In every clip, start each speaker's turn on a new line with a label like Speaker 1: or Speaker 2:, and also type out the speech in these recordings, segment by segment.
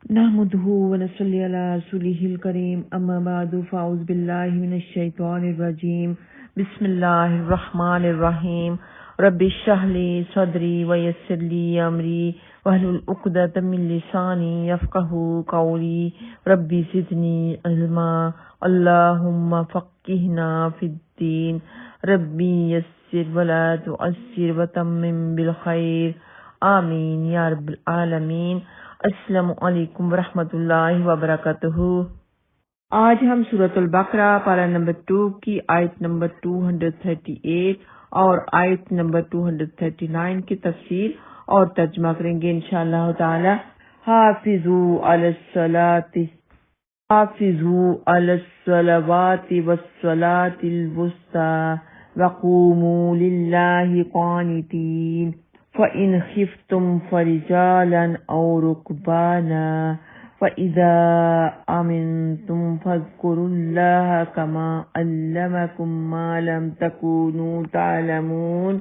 Speaker 1: نحمده ونصلي على رسوله الكريم اما بعد فاعوذ بالله من الشيطان الرجيم بسم الله الرحمن الرحيم رب اشرح لي صدري ويسر لي امري واحلل عقدة من لساني يفقهوا قولي رب زدني علما اللهم فقهنا في الدين ربي يسر ولا تعسر وتمم بالخير آمین یا رب العالمین۔ السلام علیکم ورحمۃ اللہ وبرکاتہ۔ آج ہم سورۃ البقرہ پارہ نمبر 2 کی آیت نمبر 238 اور آیت نمبر 239 کی تفسیر اور ترجمہ کریں گے انشاءاللہ تعالی۔ حافظوا علی الصلاۃ حافظوا علی الصلوات والصلاۃ الوسطی وقوموا للہ قانتین فَإِنْ خِفْتُمْ فَرِجَالًا أَوْ رُكْبَانًا فَإِذَا أَمِنْتُمْ فَاذْكُرُوا اللَّهَ كَمَا عَلَّمَكُمْ مَا لَمْ تَكُونُوا تَعْلَمُونَ۔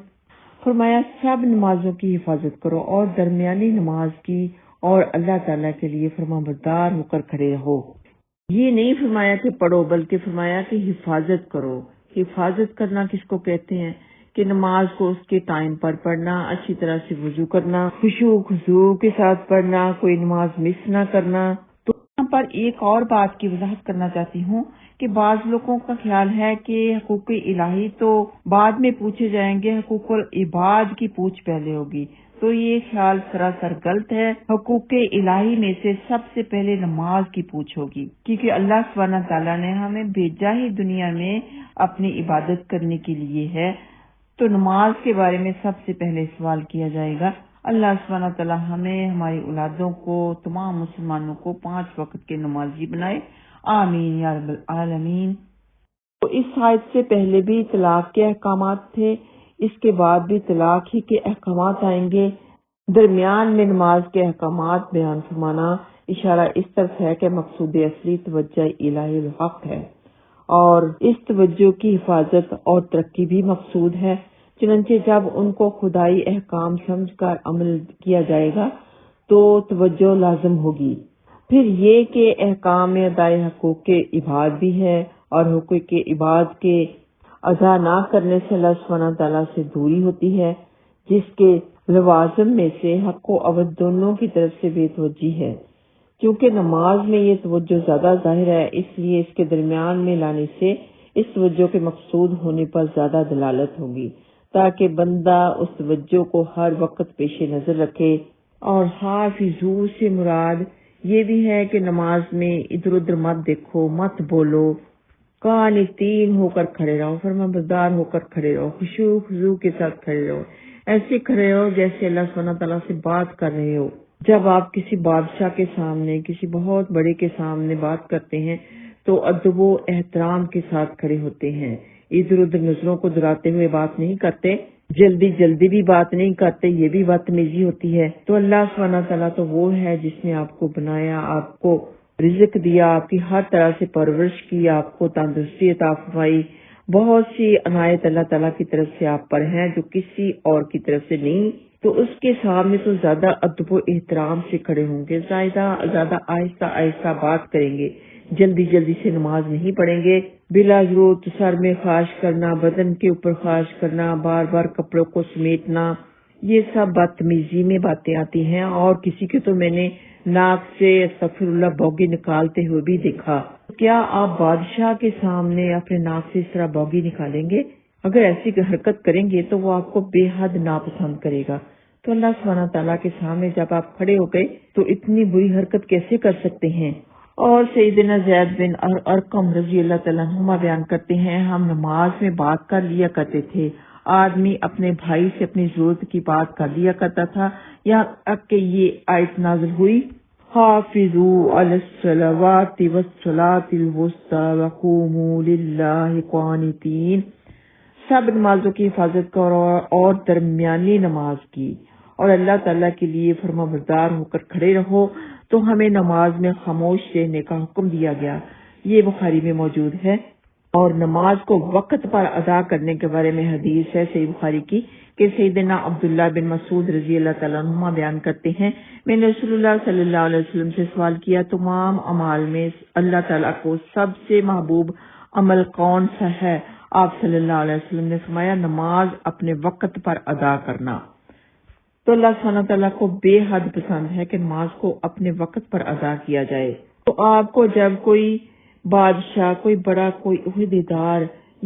Speaker 1: فرمایا سب نمازوں کی حفاظت کرو اور درمیانی نماز کی اور اللہ تعالیٰ کے لیے فرمانبردار ہو کر کھڑے رہو۔ یہ نہیں فرمایا کہ پڑھو بلکہ فرمایا کہ حفاظت کرو۔ حفاظت کرنا کس کو کہتے ہیں؟ کہ نماز کو اس کے ٹائم پر پڑھنا، اچھی طرح سے وضو کرنا، خشوع خضوع کے ساتھ پڑھنا، کوئی نماز مس نہ کرنا۔ تو یہاں پر ایک اور بات کی وضاحت کرنا چاہتی ہوں کہ بعض لوگوں کا خیال ہے کہ حقوق الہی تو بعد میں پوچھے جائیں گے، حقوق العباد کی پوچھ پہلے ہوگی، تو یہ خیال سراسر غلط ہے۔ حقوق الہی میں سے سب سے پہلے نماز کی پوچھ ہوگی، کیونکہ اللہ سبحانہ تعالیٰ نے ہمیں بھیجا ہی دنیا میں اپنی عبادت کرنے کے لیے ہے، تو نماز کے بارے میں سب سے پہلے سوال کیا جائے گا۔ اللہ سبحانہ تعالیٰ ہمیں، ہماری اولادوں کو، تمام مسلمانوں کو 5 وقت کے نمازی بنائے، آمین یا رب العالمین۔ تو اس آیت سے پہلے بھی طلاق کے احکامات تھے، اس کے بعد بھی طلاق ہی کے احکامات آئیں گے۔ درمیان میں نماز کے احکامات بیان فرمانا اشارہ اس طرف ہے کہ مقصود اصلی توجہ الہی الحق ہے، اور اس توجہ کی حفاظت اور ترقی بھی مقصود ہے۔ چنانچہ جب ان کو خدائی احکام سمجھ کر عمل کیا جائے گا تو توجہ لازم ہوگی۔ پھر یہ کہ احکام میں ادائے حقوق کے عباد بھی ہے، اور حقوق کے عباد کے ادا نہ کرنے سے اللہ سبحانہ تعالیٰ سے دوری ہوتی ہے، جس کے لوازم میں سے حق و عبد دونوں کی طرف سے بے توجہی ہے۔ کیونکہ نماز میں یہ توجہ زیادہ ظاہر ہے، اس لیے اس کے درمیان میں لانے سے اس توجہ کے مقصود ہونے پر زیادہ دلالت ہوگی، تاکہ بندہ اس توجہ کو ہر وقت پیش نظر رکھے۔ اور حافظو سے مراد یہ بھی ہے کہ نماز میں ادھر ادھر مت دیکھو، مت بولو، قانتین ہو کر کھڑے رہو، فرمانبردار ہو کر کھڑے رہو، خشوع خضوع کے ساتھ کھڑے رہو، ایسے کھڑے رہو جیسے اللہ سبحانہ تعالیٰ سے بات کر رہے ہو۔ جب آپ کسی بادشاہ کے سامنے، کسی بہت بڑے کے سامنے بات کرتے ہیں تو ادب و احترام کے ساتھ کھڑے ہوتے ہیں، ادھر ادھر نظروں کو دراتے ہوئے بات نہیں کرتے، جلدی جلدی بھی بات نہیں کرتے، یہ بھی بدتمیزی ہوتی ہے۔ تو اللہ سبحانہ تعالیٰ تو وہ ہے جس نے آپ کو بنایا، آپ کو رزق دیا، آپ کی ہر طرح سے پرورش کی، آپ کو تندرستی عطا فرمائی، بہت سی عنایت اللہ تعالیٰ کی طرف سے آپ پر ہیں جو کسی اور کی طرف سے نہیں، تو اس کے سامنے تو زیادہ ادب و احترام سے کھڑے ہوں گے، زیادہ آہستہ آہستہ بات کریں گے، جلدی جلدی سے نماز نہیں پڑھیں گے، بلا ضرورت سر میں خاش کرنا، بدن کے اوپر خاش کرنا، بار بار کپڑوں کو سمیٹنا، یہ سب بدتمیزی میں باتیں آتی ہیں۔ اور کسی کے تو میں نے ناک سے استغفر اللہ بوگی نکالتے ہوئے بھی دیکھا۔ کیا آپ بادشاہ کے سامنے اپنے ناک سے اس طرح بوگی نکالیں گے؟ اگر ایسی حرکت کریں گے تو وہ آپ کو بے حد ناپسند کرے گا۔ تو اللہ سبحانہ تعالیٰ کے سامنے جب آپ کھڑے ہو گئے تو اتنی بری حرکت کیسے کر سکتے ہیں؟ اور سیدنا زید بن ارقم رضی اللہ تعالیٰ عنہما بیان کرتے ہیں، ہم نماز میں بات کر لیا کرتے تھے، آدمی اپنے بھائی سے اپنی ضرورت کی بات کر لیا کرتا تھا، یہاں تک کہ یہ آیت نازل ہوئی، حافظوا علی الصلوات والصلاۃ الوسطی وقوموا للہ قانتین، سب نمازوں کی حفاظت کرو اور درمیانی نماز کی، اور اللہ تعالیٰ کے لیے فرمانبردار ہو کر کھڑے رہو۔ تو ہمیں نماز میں خاموش رہنے کا حکم دیا گیا، یہ بخاری میں موجود ہے۔ اور نماز کو وقت پر ادا کرنے کے بارے میں حدیث ہے صحیح بخاری کی کہ سیدنا عبداللہ بن مسعود رضی اللہ تعالیٰ عنہما بیان کرتے ہیں، میں نے رسول اللہ صلی اللہ علیہ وسلم سے سوال کیا تمام اعمال میں اللہ تعالیٰ کو سب سے محبوب عمل کون سا ہے؟ آپ صلی اللہ علیہ وسلم نے فرمایا نماز اپنے وقت پر ادا کرنا۔ تو اللہ سبحانہ تعالیٰ کو بے حد پسند ہے کہ نماز کو اپنے وقت پر ادا کیا جائے۔ تو آپ کو جب کوئی بادشاہ، کوئی بڑا، کوئی عہدیدار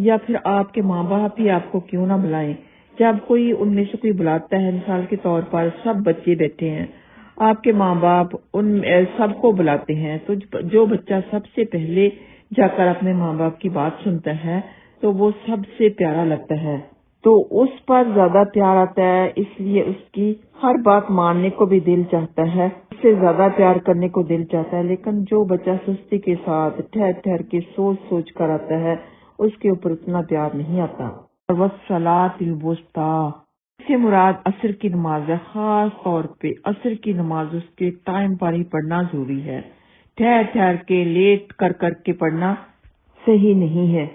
Speaker 1: یا پھر آپ کے ماں باپ ہی آپ کو کیوں نہ بلائیں، جب کوئی ان میں سے کوئی بلاتا ہے، مثال کے طور پر سب بچے بیٹھے ہیں، آپ کے ماں باپ ان سب کو بلاتے ہیں، تو جو بچہ سب سے پہلے جا کر اپنے ماں باپ کی بات سنتا ہے تو وہ سب سے پیارا لگتا ہے، تو اس پر زیادہ پیار آتا ہے، اس لیے اس کی ہر بات ماننے کو بھی دل چاہتا ہے، اس سے زیادہ پیار کرنے کو دل چاہتا ہے۔ لیکن جو بچہ سستی کے ساتھ ٹھہر ٹھہر کے سوچ سوچ کر آتا ہے اس کے اوپر اتنا پیار نہیں آتا۔ وَالصَّلَاةِ الْوُسْطَىٰ سے مراد عصر کی نماز ہے، خاص طور پہ عصر کی نماز اس کے ٹائم پر ہی پڑھنا ضروری ہے، ٹھہر ٹھہر کے لیٹ کر کے پڑھنا صحیح نہیں ہے۔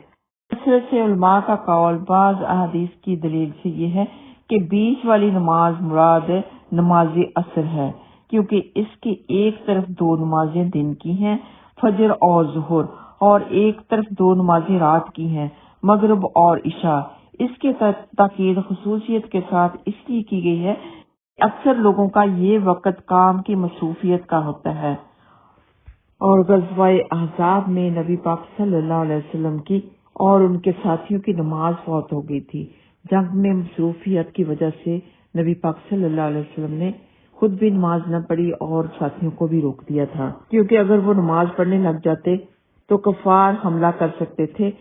Speaker 1: عصر سے علماء کا قول بعض احادیث کی دلیل سے یہ ہے کہ بیچ والی نماز مراد نماز عصر ہے، کیونکہ اس کی ایک طرف دو نمازیں دن کی ہیں، فجر اور ظہر، اور ایک طرف دو نمازیں رات کی ہیں، مغرب اور عشاء۔ اس کے تاکید خصوصیت کے ساتھ اس لیے کی گئی ہے کہ اکثر لوگوں کا یہ وقت کام کی مصروفیت کا ہوتا ہے، اور غزوہ احزاب میں نبی پاک صلی اللہ علیہ وسلم کی اور ان کے ساتھیوں کی نماز فوت ہو گئی تھی۔ جنگ میں مصروفیت کی وجہ سے نبی پاک صلی اللہ علیہ وسلم نے خود بھی نماز نہ پڑھی اور ساتھیوں کو بھی روک دیا تھا، کیونکہ اگر وہ نماز پڑھنے لگ جاتے تو کفار حملہ کر سکتے تھے۔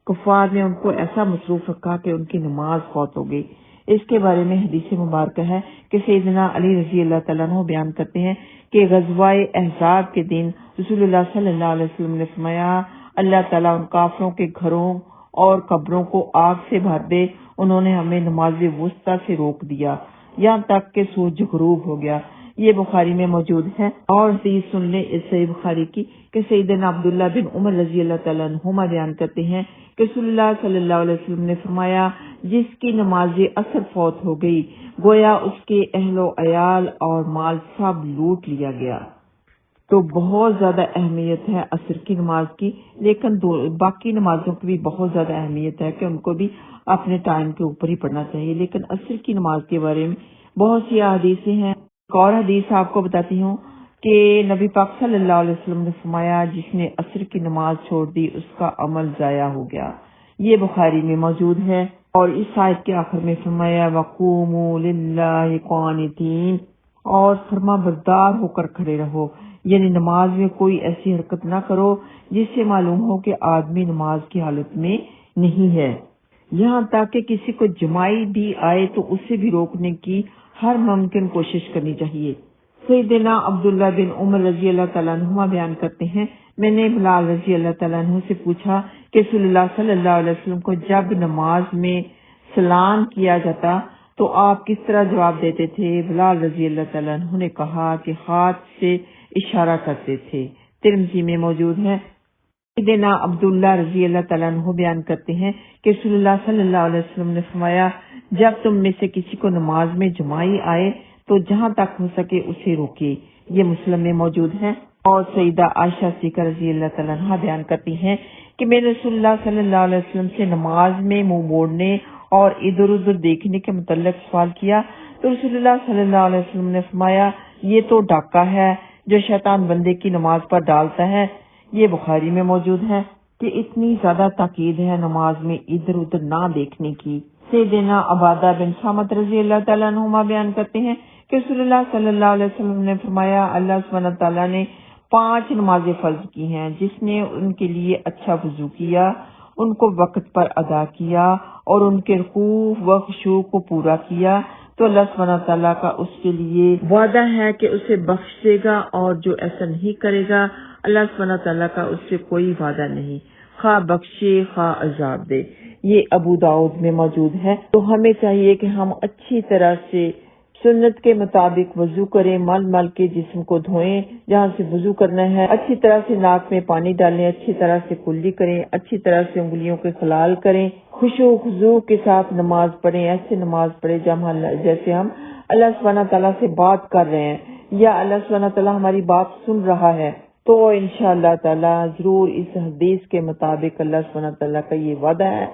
Speaker 1: کفار نے ان کو ایسا مصروف رکھا کہ ان کی نماز فوت ہو گئی۔ اس کے بارے میں حدیث مبارکہ ہے کہ سیدنا علی رضی اللہ تعالیٰ عنہ بیان کرتے ہیں کہ غزوہ احزاب کے دن رسول اللہ صلی اللہ علیہ وسلم نے فرمایا اللہ تعالیٰ ان کافروں کے گھروں اور قبروں کو آگ سے بھر دے، انہوں نے ہمیں نماز وسطیٰ سے روک دیا یہاں تک کہ سورج غروب ہو گیا۔ یہ بخاری میں موجود ہے۔ اور حدیث سن لیں اس صحیح بخاری کی کہ سیدنا عبداللہ بن عمر رضی اللہ تعالیٰ عنہما بیان کرتے ہیں کہ رسول اللہ صلی اللہ علیہ وسلم نے فرمایا جس کی نماز عصر فوت ہو گئی گویا اس کے اہل و عیال اور مال سب لوٹ لیا گیا۔ تو بہت زیادہ اہمیت ہے عصر کی نماز کی، لیکن باقی نمازوں کی بھی بہت زیادہ اہمیت ہے کہ ان کو بھی اپنے ٹائم کے اوپر ہی پڑھنا چاہیے، لیکن عصر کی نماز کے بارے میں بہت سی احادیثیں ہیں۔ ایک اور حدیث آپ کو بتاتی ہوں کہ نبی پاک صلی اللہ علیہ وسلم نے فرمایا جس نے عصر کی نماز چھوڑ دی اس کا عمل ضائع ہو گیا۔ یہ بخاری میں موجود ہے۔ اور اس آیت کے آخر میں فرمایا وَقُومُوا لِلَّهِ قَانِتِينَ، اور فرما بردار ہو کر کھڑے رہو، یعنی نماز میں کوئی ایسی حرکت نہ کرو جس سے معلوم ہو کہ آدمی نماز کی حالت میں نہیں ہے، یہاں تک کہ کسی کو جمائی بھی آئے تو اسے بھی روکنے کی ہر ممکن کوشش کرنی چاہیے۔ سیدنا عبداللہ بن عمر رضی اللہ تعالیٰ عنہما بیان کرتے ہیں میں نے بلال رضی اللہ تعالیٰ عنہ سے پوچھا کہ رسول اللہ صلی اللہ علیہ وسلم کو جب نماز میں سلام کیا جاتا تو آپ کس طرح جواب دیتے تھے؟ بلال رضی اللہ تعالیٰ عنہ نے کہا کہ ہاتھ سے اشارہ کرتے تھے۔ ترمذی میں موجود ہے۔ سیدنا عبداللہ رضی اللہ تعالیٰ عنہ بیان کرتے ہیں کہ رسول اللہ صلی اللہ علیہ وسلم نے فرمایا جب تم میں سے کسی کو نماز میں جمائی آئے تو جہاں تک ہو سکے اسے روکے۔ یہ مسلم میں موجود ہے۔ اور سیدہ عائشہ صدیقہ رضی اللہ تعالیٰ عنہ بیان کرتی ہیں کہ میں نے رسول اللہ صلی اللہ علیہ وسلم سے نماز میں منہ موڑنے اور ادھر ادھر دیکھنے کے متعلق سوال کیا تو رسول اللہ صلی اللہ علیہ وسلم نے فرمایا یہ تو ڈاکہ ہے جو شیطان بندے کی نماز پر ڈالتا ہے۔ یہ بخاری میں موجود ہے کہ اتنی زیادہ تاکید ہے نماز میں ادھر ادھر نہ دیکھنے کی۔ سیدنا عبادہ بن صامت رضی اللہ تعالیٰ عنہما بیان کرتے ہیں کہ رسول اللہ صلی اللہ علیہ وسلم نے فرمایا اللہ سبحانہ تعالیٰ نے 5 نمازیں فرض کی ہیں، جس نے ان کے لیے اچھا وضو کیا، ان کو وقت پر ادا کیا اور ان کے رکوع و خشوع کو پورا کیا تو اللہ سبحانہ تعالیٰ کا اس کے لیے وعدہ ہے کہ اسے بخش دے گا، اور جو ایسا نہیں کرے گا اللہ سبحانہ تعالیٰ کا اس سے کوئی وعدہ نہیں، خواہ بخشے خواہ عذاب دے۔ یہ ابو داؤد میں موجود ہے۔ تو ہمیں چاہیے کہ ہم اچھی طرح سے سنت کے مطابق وضو کریں، مل مل کے جسم کو دھوئیں جہاں سے وضو کرنا ہے، اچھی طرح سے ناک میں پانی ڈالیں، اچھی طرح سے کلی کریں، اچھی طرح سے انگلیوں کے خلال کریں، خشوع و خضوع کے ساتھ نماز پڑھیں، ایسے نماز پڑھیں جیسے ہم اللہ سبحانہ تعالیٰ سے بات کر رہے ہیں یا اللہ سبحانہ تعالیٰ ہماری بات سن رہا ہے، تو انشاءاللہ تعالیٰ ضرور اس حدیث کے مطابق اللہ سبحانہ تعالیٰ کا یہ وعدہ ہے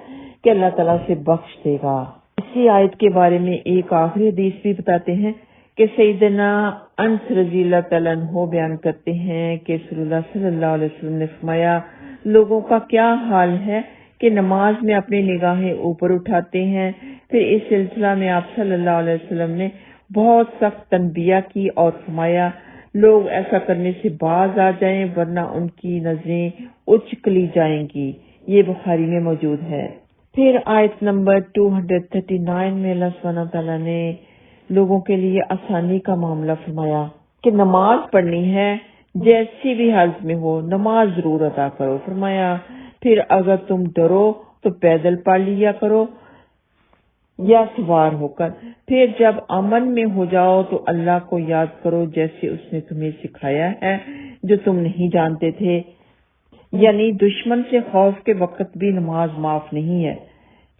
Speaker 1: کہ اللہ تعالیٰ سے بخش دے گا۔ اسی آیت کے بارے میں ایک آخری حدیث بھی بتاتے ہیں کہ سیدنا انس رضی اللہ تعالیٰ عنہ بیان کرتے ہیں کہ رسول اللہ صلی اللہ علیہ وسلم نے فرمایا، لوگوں کا کیا حال ہے کہ نماز میں اپنی نگاہیں اوپر اٹھاتے ہیں۔ پھر اس سلسلہ میں آپ صلی اللہ علیہ وسلم نے بہت سخت تنبیہ کی اور فرمایا، لوگ ایسا کرنے سے باز آ جائیں ورنہ ان کی نظریں اچکلی جائیں گی۔ یہ بخاری میں موجود ہے۔ پھر آیت نمبر 239 میں اللہ سبحانہ تعالیٰ نے لوگوں کے لیے آسانی کا معاملہ فرمایا کہ نماز پڑھنی ہے، جیسی بھی حالت میں ہو نماز ضرور ادا کرو۔ فرمایا پھر اگر تم ڈرو تو پیدل پڑھ لیا کرو یا سوار ہو کر، پھر جب امن میں ہو جاؤ تو اللہ کو یاد کرو جیسے اس نے تمہیں سکھایا ہے جو تم نہیں جانتے تھے۔ یعنی دشمن سے خوف کے وقت بھی نماز معاف نہیں ہے،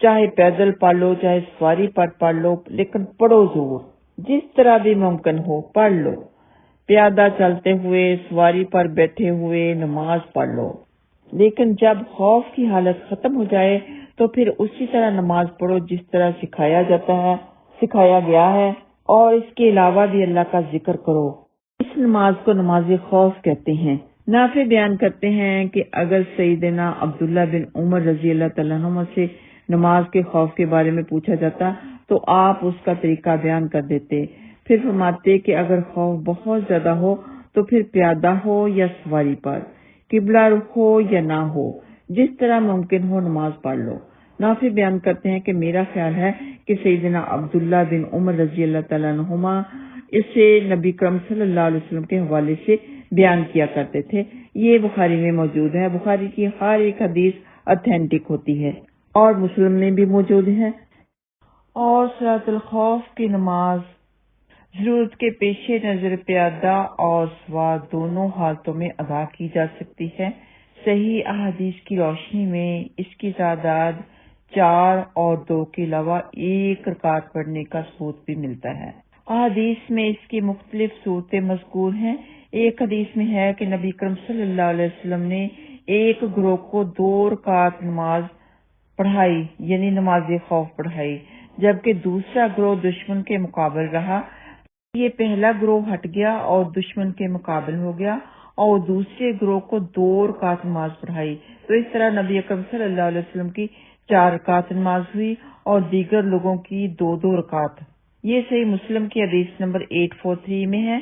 Speaker 1: چاہے پیدل پڑھ لو چاہے سواری پر پڑھ لو، لیکن پڑھو ضرور، جس طرح بھی ممکن ہو پڑھ لو۔ پیادہ چلتے ہوئے، سواری پر بیٹھے ہوئے نماز پڑھ لو، لیکن جب خوف کی حالت ختم ہو جائے تو پھر اسی طرح نماز پڑھو جس طرح سکھایا گیا ہے، اور اس کے علاوہ بھی اللہ کا ذکر کرو۔ اس نماز کو نماز خوف کہتے ہیں۔ نافع بیان کرتے ہیں کہ اگر سیدنا عبداللہ بن عمر رضی اللہ تعالیٰ عنہ سے نماز کے خوف کے بارے میں پوچھا جاتا تو آپ اس کا طریقہ بیان کر دیتے، پھر فرماتے کہ اگر خوف بہت زیادہ ہو تو پھر پیادہ ہو یا سواری پر، قبلہ رخ ہو یا نہ ہو، جس طرح ممکن ہو نماز پڑھ لو۔ نافع بیان کرتے ہیں کہ میرا خیال ہے کہ سیدنا عبداللہ بن عمر رضی اللہ تعالیٰ عنہما اسے نبی کرم صلی اللہ علیہ وسلم کے حوالے سے بیان کیا کرتے تھے۔ یہ بخاری میں موجود ہے۔ بخاری کی ہر ایک حدیث اتھینٹک ہوتی ہے اور مسلم میں بھی موجود ہے۔ اور صلاۃ الخوف کی نماز ضرورت کے پیش نظر پیادہ اور سوار دونوں حالتوں میں ادا کی جا سکتی ہے۔ صحیح احادیث کی روشنی میں اس کی تعداد 4 اور 2 کے علاوہ 1 رکعت پڑھنے کا ثبوت بھی ملتا ہے۔ احادیث میں اس کی مختلف صورتیں مذکور ہیں۔ ایک حدیث میں ہے کہ نبی کرم صلی اللہ علیہ وسلم نے ایک گروہ کو 2 رکعت نماز پڑھائی، یعنی نماز خوف پڑھائی، جبکہ دوسرا گروہ دشمن کے مقابل رہا۔ یہ پہلا گروہ ہٹ گیا اور دشمن کے مقابل ہو گیا اور دوسرے گروہ کو 2 رکعت نماز پڑھائی، تو اس طرح نبی اکرم صلی اللہ علیہ وسلم کی 4 رکعت نماز ہوئی اور دیگر لوگوں کی 2 رکعت۔ یہ صحیح مسلم کی حدیث نمبر 843 میں ہے۔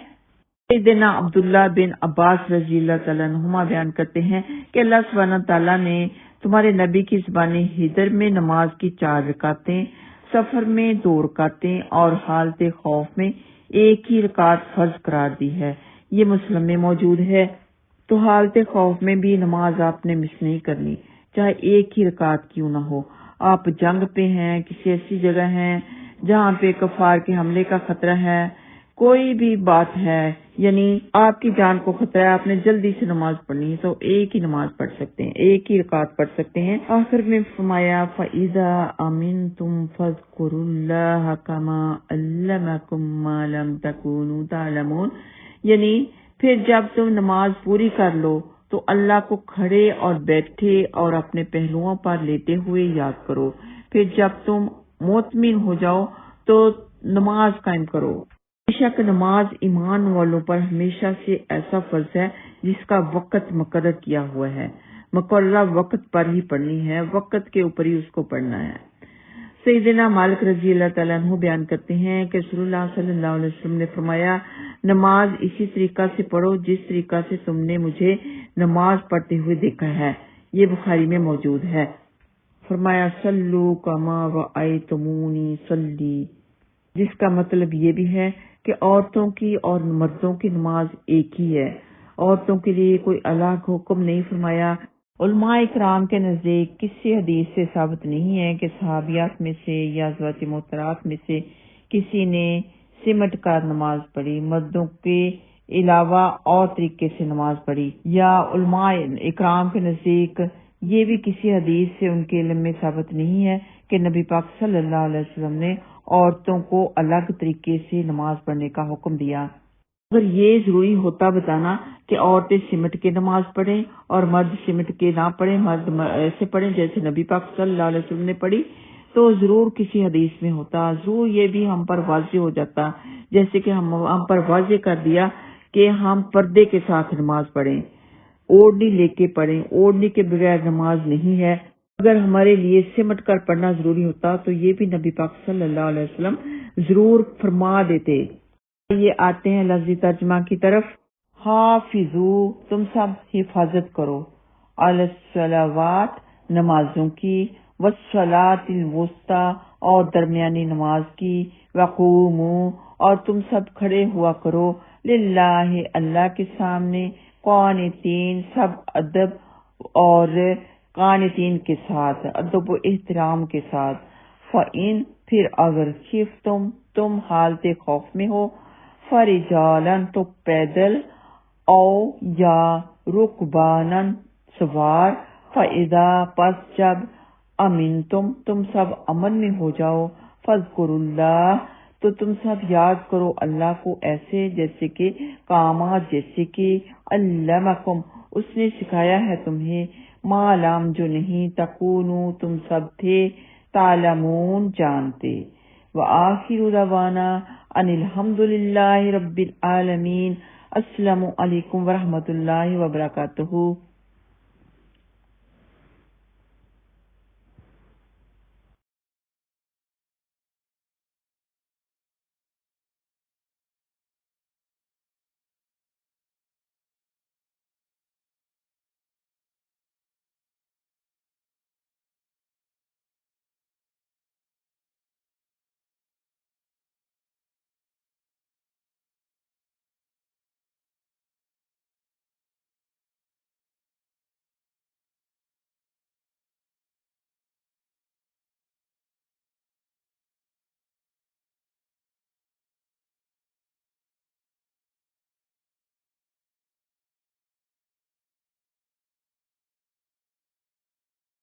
Speaker 1: سیدنا عبداللہ بن عباس رضی اللہ تعالیٰ عنہما بیان کرتے ہیں کہ اللہ سبحانہ تعالیٰ نے تمہارے نبی کی زبان حضر میں نماز کی 4 رکعتیں، سفر میں 2 رکعتیں اور حالت خوف میں 1 ہی رکعت فرض قرار دی ہے۔ یہ مسلم میں موجود ہے۔ تو حالت خوف میں بھی نماز آپ نے مس نہیں کرنی، چاہے 1 ہی رکعت کیوں نہ ہو۔ آپ جنگ پہ ہیں، کسی ایسی جگہ ہیں جہاں پہ کفار کے حملے کا خطرہ ہے، کوئی بھی بات ہے، یعنی آپ کی جان کو خطرہ ہے، آپ نے جلدی سے نماز پڑھنی ہے، تو 1 ہی نماز پڑھ سکتے ہیں، 1 ہی رکعت پڑھ سکتے ہیں۔ آخر میں فرمایا فَإِذَا أَمِنْتُمْ فَاذْكُرُوا اللَّهَ كَمَا عَلَّمَكُم مَّا لَمْ تَكُونُوا تَعْلَمُونَ، یعنی پھر جب تم نماز پوری کر لو تو اللہ کو کھڑے اور بیٹھے اور اپنے پہلوؤں پر لیٹے ہوئے یاد کرو، پھر جب تم مطمئن ہو جاؤ تو نماز قائم کرو۔ بے شک نماز ایمان والوں پر ہمیشہ سے ایسا فرض ہے جس کا وقت مقرر کیا ہوا ہے، مقررہ وقت پر ہی پڑھنی ہے، وقت کے اوپر ہی اس کو پڑھنا ہے۔ سیدنا مالک رضی اللہ تعالیٰ عنہ بیان کرتے ہیں کہ رسول اللہ صلی اللہ علیہ وسلم نے فرمایا، نماز اسی طریقہ سے پڑھو جس طریقہ سے تم نے مجھے نماز پڑھتے ہوئے دیکھا ہے۔ یہ بخاری میں موجود ہے۔ فرمایا صلو کما رأیتمونی صلی، جس کا مطلب یہ بھی ہے کہ عورتوں کی اور مردوں کی نماز ایک ہی ہے، عورتوں کے لیے کوئی الگ حکم نہیں فرمایا۔ علماء اکرام کے نزدیک کسی حدیث سے ثابت نہیں ہے کہ صحابیات میں سے یا ازواج محترمات میں سے کسی نے سمٹ کر نماز پڑھی، مردوں کے علاوہ اور طریقے سے نماز پڑھی، یا علماء اکرام کے نزدیک یہ بھی کسی حدیث سے ان کے علم میں ثابت نہیں ہے کہ نبی پاک صلی اللہ علیہ وسلم نے عورتوں کو الگ طریقے سے نماز پڑھنے کا حکم دیا۔ اگر یہ ضروری ہوتا بتانا کہ عورتیں سمٹ کے نماز پڑھیں اور مرد سمٹ کے نہ پڑھیں، مرد ایسے پڑھیں جیسے نبی پاک صلی اللہ علیہ وسلم نے پڑھی، تو ضرور کسی حدیث میں ہوتا، ضرور یہ بھی ہم پر واضح ہو جاتا، جیسے کہ ہم پر واضح کر دیا کہ ہم پردے کے ساتھ نماز پڑھیں، اوڑھنی لے کے پڑھیں، اوڑھنی کے بغیر نماز نہیں ہے۔ اگر ہمارے لیے سمٹ کر پڑھنا ضروری ہوتا تو یہ بھی نبی پاک صلی اللہ علیہ وسلم ضرور فرما دیتے۔ یہ آتے ہیں لفظی ترجمہ کی طرف۔ حافظو، تم سب حفاظت کرو، علی الصلوات، نمازوں کی، والصلاۃ الوسطی، اور درمیانی نماز کی، وقوموا، اور تم سب کھڑے ہوا کرو، للہ، اللہ کے سامنے، قانتین، سب ادب اور قانتین کے ساتھ، ادب و احترام کے ساتھ۔ فَإِن، پھر اگر خفتم، تم حالت خوف میں ہو، فرجالن، تو پیدل، او یا رکبانن، سوار، فَإِذَا، پس جب، امنتم، تم سب امن میں ہو جاؤ، فاذکروا اللہ، تو تم سب یاد کرو اللہ کو ایسے جیسے کہ کامات، جیسے کہ علمکم، اس نے سکھایا ہے تمہیں، ما لم، جو نہیں، تکونوا، تم سب تھے، تعلمون، جانتے۔ وآخر دعوانا ان الحمد للہ رب العالمین۔ السلام علیکم ورحمۃ اللہ وبرکاتہ۔